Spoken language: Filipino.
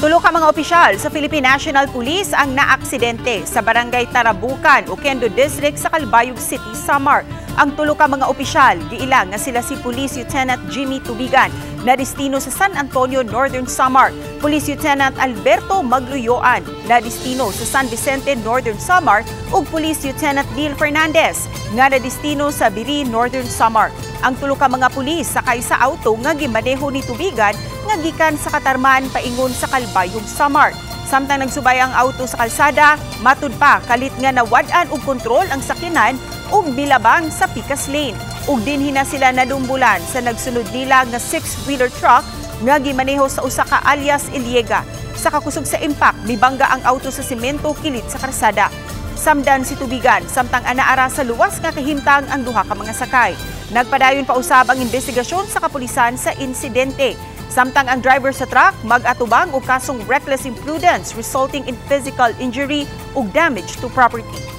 Tulo ka mga opisyal sa Philippine National Police ang naaksidente sa Barangay Tarabucan, Oquendo District sa Calbayog City, Samar. Ang tulo ka mga opisyal, giilang nga sila si Police Lieutenant Jimmy Tubigan na destino sa San Antonio, Northern Samar, Police Lieutenant Alberto Magluyoan na destino sa San Vicente, Northern Samar ug Police Lieutenant Neil Fernandez nga na destino sa Biri, Northern Samar. Ang tulo ka mga pulis sakay sa auto nga gimaneho ni Tubigan nga gikan sa Katarman paingon sa Calbayog, Samar. Samtang nagsubay ang auto sa kalsada, matud pa kalit nga nawad-an og kontrol ang sakyanan ug bilabang sa Picas Lane. Ug dinhi na sila nadumbulan sa nagsunod nila nga 6-wheeler truck nga gimaneho sa usa ka alias Iliega. Sa kakusog sa impact, mibangga ang auto sa semento kilit sa karsada. Samdan si Tubigan, samtang anaara sa luwas nga kahimtang ang duha ka mga sakay. Nagpadayon pa usab ang investigasyon sa kapulisan sa insidente. Samtang ang driver sa truck mag-atubang og kasong reckless imprudence resulting in physical injury ug damage to property.